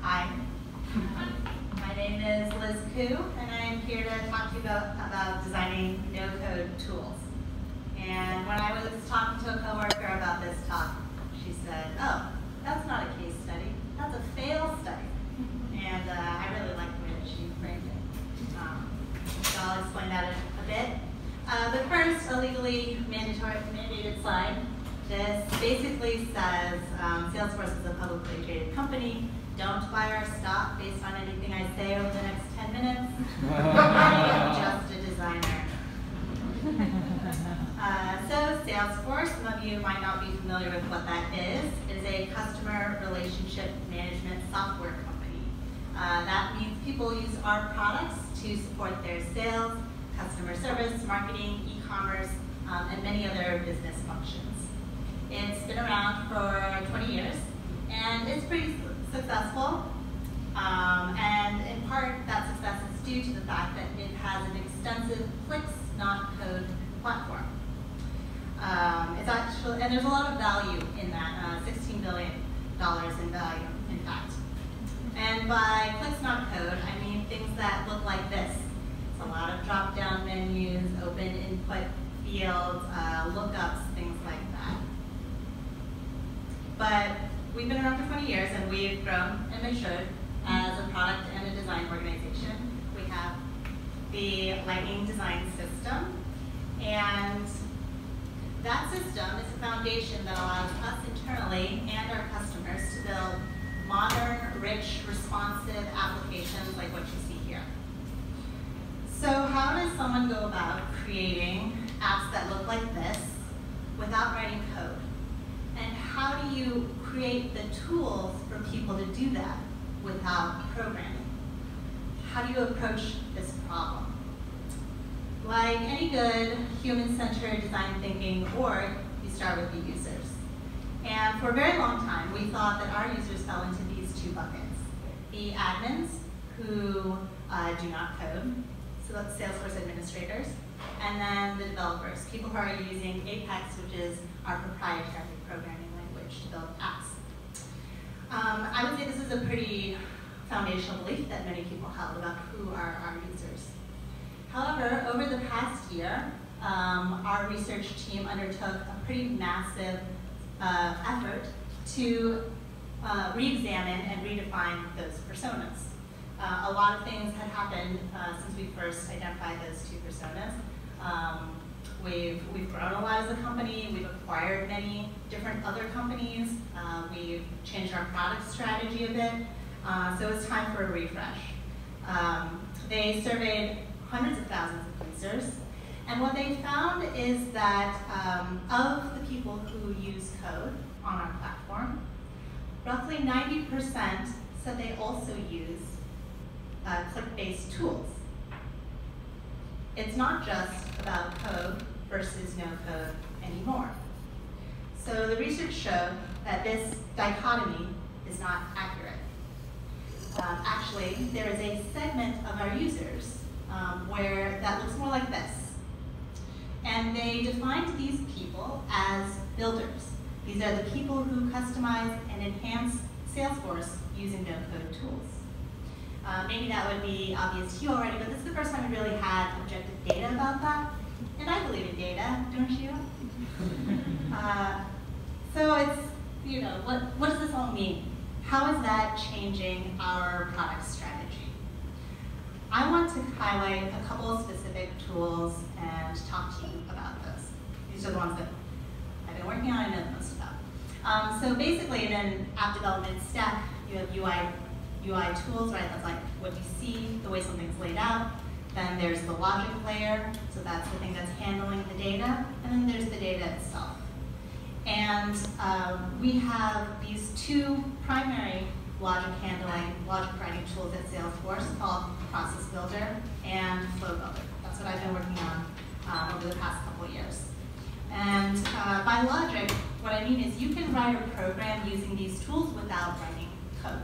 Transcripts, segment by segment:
Hi, my name is Khoo, and I'm here to talk to you about designing no-code tools. And when I was talking to a coworker about this talk, she said, "Oh, that's not a case study, that's a fail study." And I really liked the way that she framed it. So I'll explain that a bit. But first, a legally mandated slide. This basically says Salesforce is a publicly traded company. Don't buy our stock based on anything I say over the next 10 minutes. I'm just a designer. So Salesforce, some of you might not be familiar with what that is a customer relationship management software company. That means people use our products to support their sales, customer service, marketing, e-commerce, and many other business functions. It's been around for 20 years, and it's pretty successful. And in part, that success is due to the fact that it has an extensive clicks, not code platform. And there's a lot of value in that, $16 billion in value, in fact. And by clicks, not code, I mean things that look like this. It's a lot of drop-down menus, open input fields, lookups, things like that. But we've been around for 20 years, and we've grown and matured as a product and a design organization. We have the Lightning Design System, and that system is a foundation that allows us internally and our customers to build modern, rich, responsive applications like what you see here. So how does someone go about creating apps that look like this without writing code? And how do you create the tools for people to do that without programming? How do you approach this problem? Like any good human-centered design thinking org, you start with the users. And for a very long time, we thought that our users fell into these two buckets. The admins, who do not code, so that's Salesforce administrators, and then the developers, people who are using Apex, which is our proprietary programming language to build apps. I would say this is a pretty foundational belief that many people held about who are our users. However, over the past year, our research team undertook a pretty massive effort to re-examine and redefine those personas. A lot of things had happened since we first identified those two personas. We've grown a lot as a company, we've acquired many different other companies, we've changed our product strategy a bit, so it's time for a refresh. They surveyed hundreds of thousands of users, and what they found is that of the people who use code on our platform, roughly 90% said they also use click-based tools. It's not just about code versus no code anymore. So the research showed that this dichotomy is not accurate. Actually, there is a segment of our users where that looks more like this. And they defined these people as builders. These are the people who customize and enhance Salesforce using no-code tools. Maybe that would be obvious to you already, but this is the first time we really had objective data about that. And I believe in data, don't you? So it's, what does this all mean? How is that changing our product strategy? I want to highlight a couple of specific tools and talk to you about those. These are the ones that I've been working on and know the most about. So basically in an app development stack, you have UI tools, right? That's like what you see, the way something's laid out. Then there's the logic layer, so that's the thing that's handling the data. And then there's the data itself. And we have these two primary logic writing tools at Salesforce called Process Builder and Flow Builder. That's what I've been working on over the past couple of years. And by logic, what I mean is you can write a program using these tools without writing code.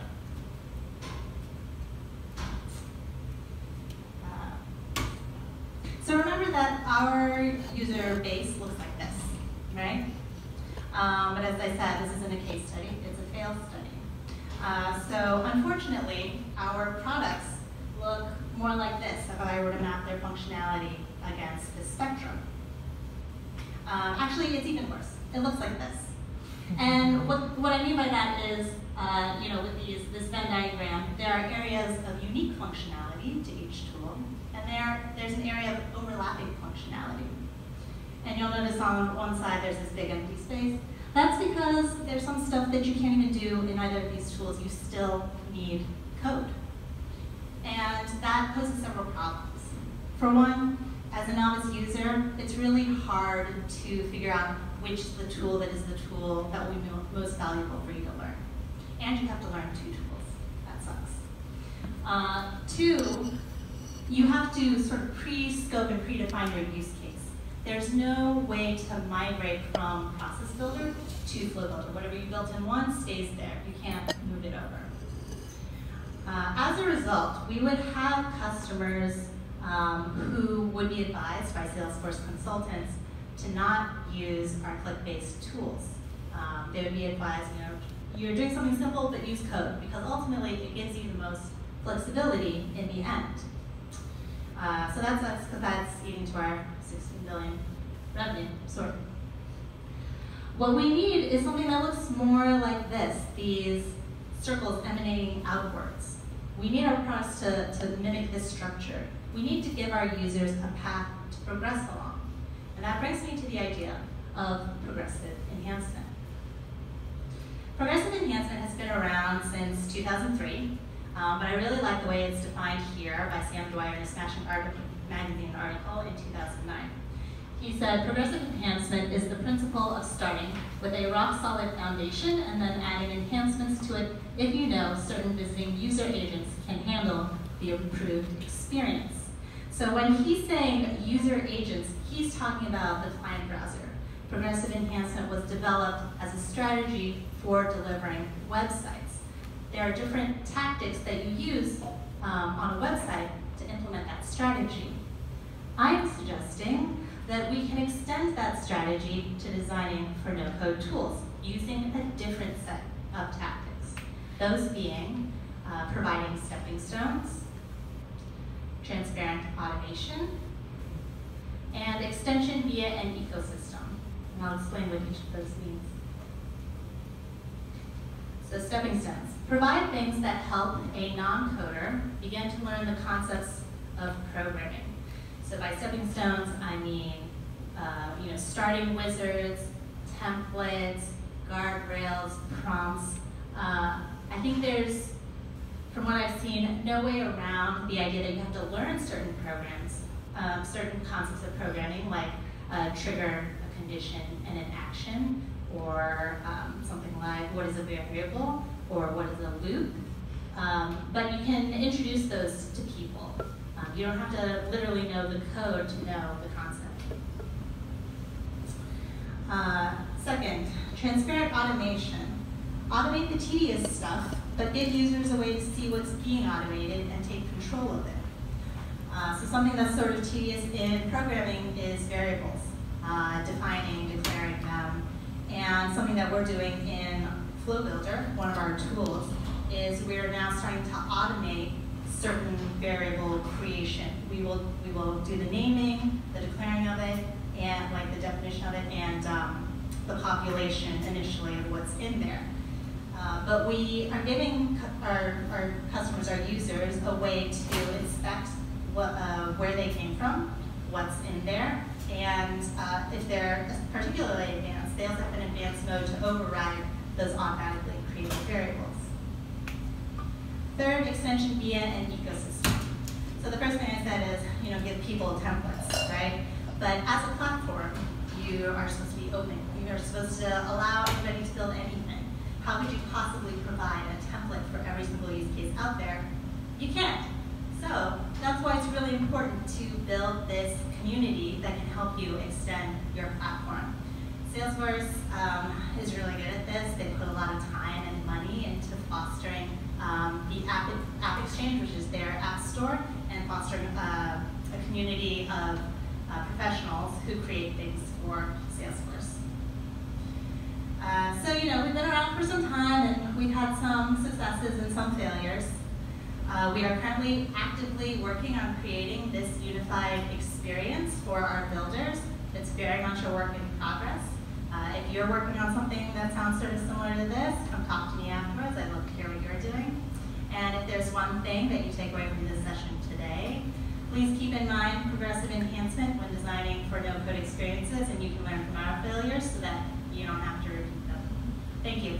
So remember that our user base looks like this, right? But as I said, this isn't a case study, it's a fail study. So unfortunately, our products look more like this if I were to map their functionality against this spectrum. Actually, it's even worse. It looks like this. And what I mean by that is, with this Venn diagram, there are areas of unique functionality to each tool, and there's an area of overlapping functionality. And you'll notice on one side there's this big empty space. That's because there's some stuff that you can't even do in either of these tools. You still need code. And that poses several problems. For one, as a novice user, it's really hard to figure out which is the tool that is the tool that will be most valuable for you to learn. And you have to learn two tools. That sucks. Two, you have to sort of pre-scope and predefine your use case. There's no way to migrate from Process Builder to Flow Builder. Whatever you built in one stays there. You can't move it over. As a result, we would have customers who would be advised by Salesforce consultants to not use our click-based tools. They would be advised, you're doing something simple, but use code, because ultimately it gives you the most flexibility in the end. So that's eating to our 16 billion revenue, sort of. What we need is something that looks more like this, these circles emanating outwards. We need our products to mimic this structure. We need to give our users a path to progress along. And that brings me to the idea of progressive enhancement. Progressive enhancement has been around since 2003, but I really like the way it's defined here by Sam Dwyer in a Smashing Magazine article in 2009. He said, progressive enhancement is the principle of starting with a rock-solid foundation and then adding enhancements to it if you know certain visiting user agents can handle the improved experience. So when he's saying user agents, he's talking about the client browser. Progressive enhancement was developed as a strategy for delivering websites. There are different tactics that you use on a website to implement that strategy. I'm suggesting that we can extend that strategy to designing for no-code tools using a different set of tactics. Those being providing stepping stones, transparent automation, and extension via an ecosystem. And I'll explain what each of those means. So stepping stones. Provide things that help a non-coder begin to learn the concepts of programming. So by stepping stones, I mean starting wizards, templates, guardrails, prompts. I think there's, from what I've seen, no way around the idea that you have to learn certain programs, certain concepts of programming, like trigger a condition and an action, or something like what is a variable, or what is a loop. But you can introduce those to people. You don't have to literally know the code to know the concept. Second, transparent automation. Automate the tedious stuff, but give users a way to see what's being automated and take control of it. So something that's sort of tedious in programming is variables, defining, declaring them. And something that we're doing in Flow Builder, one of our tools, is we're now starting to automate certain variable creation. We will do the naming, the declaring of it, and like the definition of it, and the population initially of what's in there. But we are giving our customers, our users, a way to inspect where they came from, what's in there, and if they're particularly advanced, they also have an advanced mode to override those automatically created variables. Third, extension via an ecosystem. So the first thing I said is, give people templates, right? But as a platform, you are supposed to be open. You are supposed to allow anybody to build anything. How could you possibly provide a template for every single use case out there? You can't. So that's why it's really important to build this community that can help you extend your platform. Salesforce is really good at this. They put a lot of time and money into fostering the App Exchange, which is their app store, and fostering a community of professionals who create things for Salesforce. So, you know, we've been around for some time and we've had some successes and some failures. We are currently actively working on creating this unified experience for our builders. It's very much a work in progress. If you're working on something that sounds sort of similar to this, come talk to me afterwards. I'd love to hear what you're doing. And if there's one thing that you take away from this session today, please keep in mind progressive enhancement when designing for no-code experiences, and you can learn from our failures so that you don't have to repeat them. Thank you.